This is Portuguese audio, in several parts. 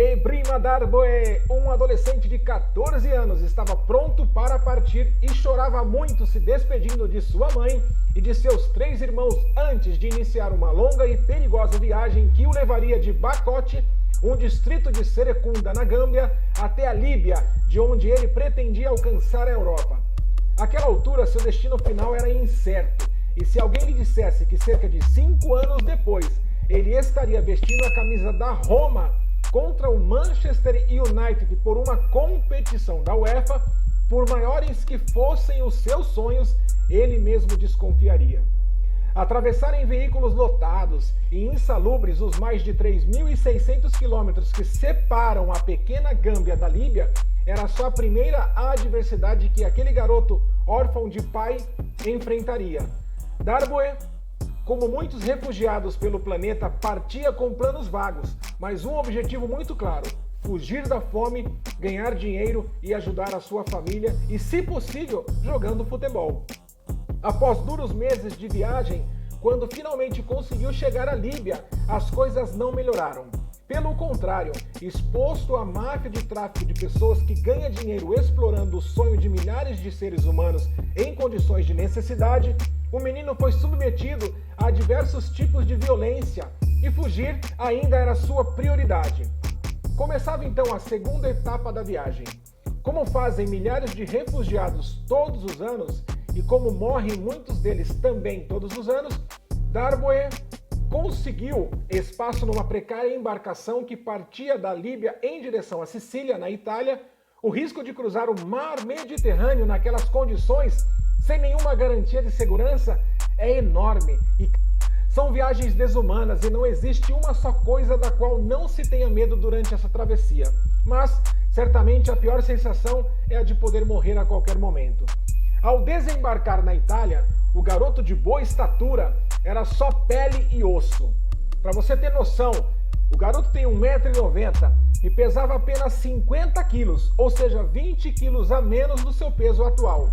E prima Darboe, um adolescente de 14 anos, estava pronto para partir e chorava muito se despedindo de sua mãe e de seus 3 irmãos antes de iniciar uma longa e perigosa viagem que o levaria de Bacote, um distrito de Serekunda, na Gâmbia, até a Líbia, de onde ele pretendia alcançar a Europa. Àquela altura, seu destino final era incerto, e se alguém lhe dissesse que cerca de 5 anos depois ele estaria vestindo a camisa da Roma contra o Manchester United por uma competição da UEFA, por maiores que fossem os seus sonhos, ele mesmo desconfiaria. Atravessar em veículos lotados e insalubres os mais de 3.600 quilômetros que separam a pequena Gâmbia da Líbia era só a primeira adversidade que aquele garoto órfão de pai enfrentaria. Darboe, como muitos refugiados pelo planeta, partia com planos vagos, mas um objetivo muito claro: fugir da fome, ganhar dinheiro e ajudar a sua família e, se possível, jogando futebol. Após duros meses de viagem, quando finalmente conseguiu chegar à Líbia, as coisas não melhoraram. Pelo contrário, exposto à máfia de tráfico de pessoas que ganha dinheiro explorando o sonho de milhares de seres humanos em condições de necessidade, o menino foi submetido a diversos tipos de violência e fugir ainda era sua prioridade. Começava então a segunda etapa da viagem. Como fazem milhares de refugiados todos os anos, e como morrem muitos deles também todos os anos, Darboe conseguiu espaço numa precária embarcação que partia da Líbia em direção à Sicília, na Itália. O risco de cruzar o mar Mediterrâneo naquelas condições, sem nenhuma garantia de segurança, é enorme. E são viagens desumanas e não existe uma só coisa da qual não se tenha medo durante essa travessia. Mas, certamente, a pior sensação é a de poder morrer a qualquer momento. Ao desembarcar na Itália, o garoto de boa estatura era só pele e osso. Para você ter noção, o garoto tem 1,90 m e pesava apenas 50 quilos, ou seja, 20 quilos a menos do seu peso atual.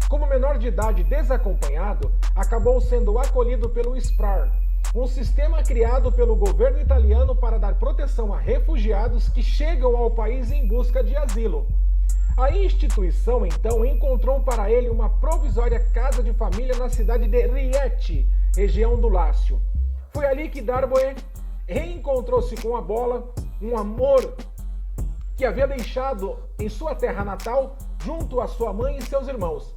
Como menor de idade desacompanhado, acabou sendo acolhido pelo SPRAR, um sistema criado pelo governo italiano para dar proteção a refugiados que chegam ao país em busca de asilo. A instituição, então, encontrou para ele uma provisória casa de família na cidade de Rieti, região do Lácio. Foi ali que Darboe reencontrou-se com a bola, um amor que havia deixado em sua terra natal, junto à sua mãe e seus irmãos.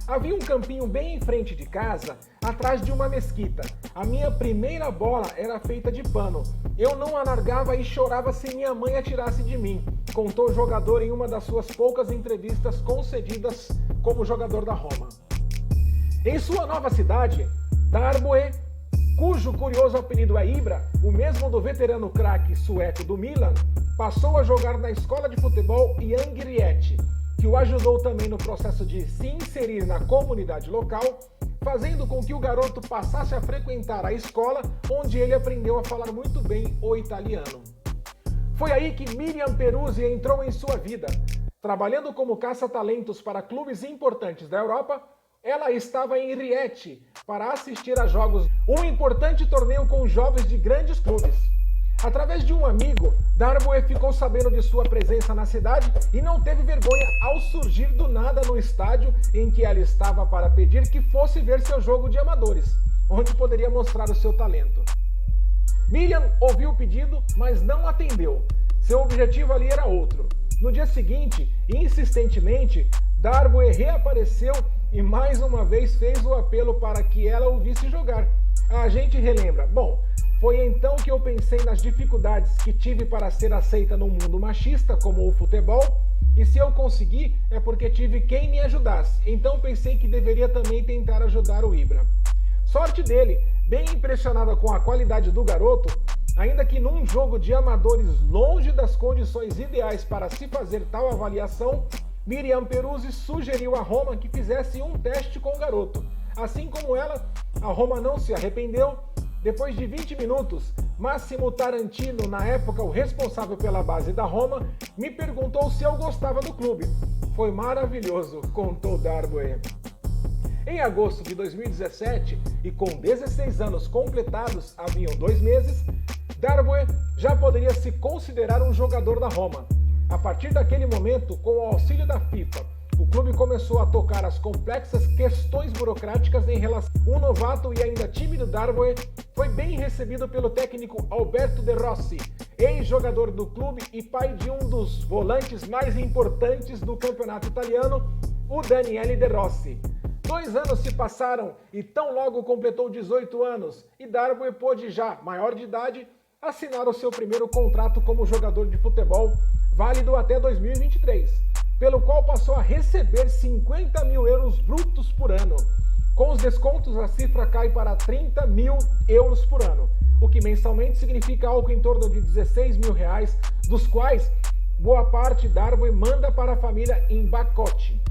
Havia um campinho bem em frente de casa, atrás de uma mesquita. A minha primeira bola era feita de pano. Eu não a largava e chorava se minha mãe a tirasse de mim, contou o jogador em uma das suas poucas entrevistas concedidas como jogador da Roma. Em sua nova cidade, Darboe, cujo curioso apelido é Ibra, o mesmo do veterano craque sueco do Milan, passou a jogar na escola de futebol Young Rieti, que o ajudou também no processo de se inserir na comunidade local, fazendo com que o garoto passasse a frequentar a escola, onde ele aprendeu a falar muito bem o italiano. Foi aí que Miriam Peruzzi entrou em sua vida. Trabalhando como caça-talentos para clubes importantes da Europa, ela estava em Rieti para assistir a jogos, um importante torneio com jovens de grandes clubes. Através de um amigo, Darboe ficou sabendo de sua presença na cidade e não teve vergonha ao surgir do nada no estádio em que ela estava para pedir que fosse ver seu jogo de amadores, onde poderia mostrar o seu talento. Miriam ouviu o pedido, mas não atendeu. Seu objetivo ali era outro. No dia seguinte, insistentemente, Darboe reapareceu e mais uma vez fez o apelo para que ela o visse jogar. A gente relembra. Bom, foi então que eu pensei nas dificuldades que tive para ser aceita num mundo machista como o futebol, e se eu consegui é porque tive quem me ajudasse. Então pensei que deveria também tentar ajudar o Ibra. Sorte dele, bem impressionada com a qualidade do garoto, ainda que num jogo de amadores longe das condições ideais para se fazer tal avaliação, Miriam Peruzzi sugeriu a Roma que fizesse um teste com o garoto. Assim como ela, a Roma não se arrependeu. Depois de 20 minutos, Massimo Tarantino, na época o responsável pela base da Roma, me perguntou se eu gostava do clube. Foi maravilhoso, contou Darboe. Em agosto de 2017, e com 16 anos completados haviam 2 meses, Darboe já poderia se considerar um jogador da Roma. A partir daquele momento, com o auxílio da FIFA, o clube começou a tocar as complexas questões burocráticas em relação. Um novato e ainda tímido Darboe foi bem recebido pelo técnico Alberto De Rossi, ex-jogador do clube e pai de um dos volantes mais importantes do campeonato italiano, o Daniele De Rossi. 2 anos se passaram e tão logo completou 18 anos e Darboe pôde já, maior de idade, assinar o seu primeiro contrato como jogador de futebol, válido até 2023, pelo qual passou a receber 50 mil euros brutos por ano. Com os descontos, a cifra cai para 30 mil euros por ano, o que mensalmente significa algo em torno de 16 mil reais, dos quais boa parte Darboe manda para a família em Bacote.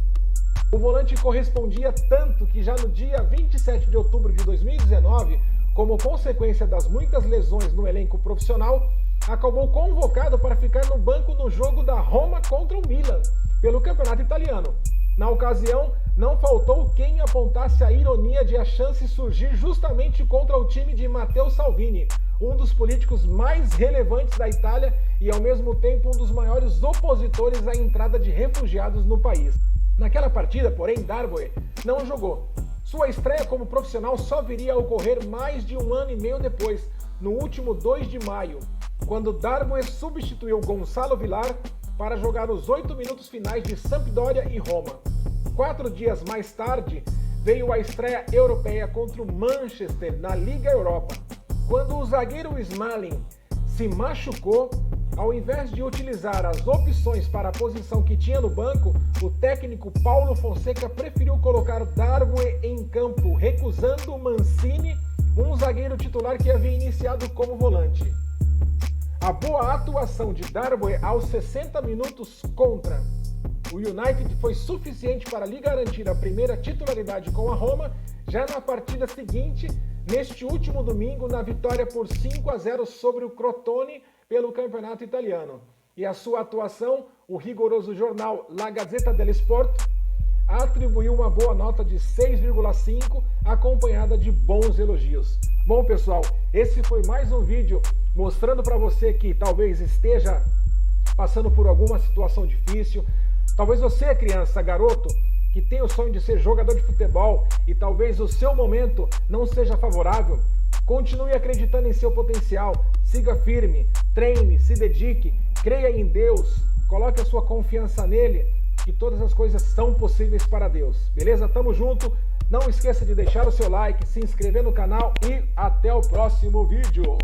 O volante correspondia tanto que já no dia 27 de outubro de 2019, como consequência das muitas lesões no elenco profissional, acabou convocado para ficar no banco no jogo da Roma contra o Milan, pelo campeonato italiano. Na ocasião, não faltou quem apontasse a ironia de a chance surgir justamente contra o time de Matteo Salvini, um dos políticos mais relevantes da Itália e ao mesmo tempo um dos maiores opositores à entrada de refugiados no país. Naquela partida, porém, Darboe não jogou. Sua estreia como profissional só viria a ocorrer mais de 1 ano e meio depois, no último 2 de maio, quando Darboe substituiu Gonçalo Villar para jogar os 8 minutos finais de Sampdoria e Roma. 4 dias mais tarde, veio a estreia europeia contra o Manchester na Liga Europa, quando o zagueiro Smalling se machucou. Ao invés de utilizar as opções para a posição que tinha no banco, o técnico Paulo Fonseca preferiu colocar Darboe em campo, recusando Mancini, um zagueiro titular que havia iniciado como volante. A boa atuação de Darboe aos 60 minutos contra o United foi suficiente para lhe garantir a primeira titularidade com a Roma, já na partida seguinte, neste último domingo, na vitória por 5-0 sobre o Crotone pelo campeonato italiano. E a sua atuação, o rigoroso jornal La Gazzetta dello Sport atribuiu uma boa nota de 6,5, acompanhada de bons elogios. Bom, pessoal, esse foi mais um vídeo mostrando para você que talvez esteja passando por alguma situação difícil. Talvez você, criança, garoto, que tem o sonho de ser jogador de futebol e talvez o seu momento não seja favorável, continue acreditando em seu potencial, siga firme, treine, se dedique, creia em Deus, coloque a sua confiança nele, que todas as coisas são possíveis para Deus. Beleza? Tamo junto, não esqueça de deixar o seu like, se inscrever no canal e até o próximo vídeo.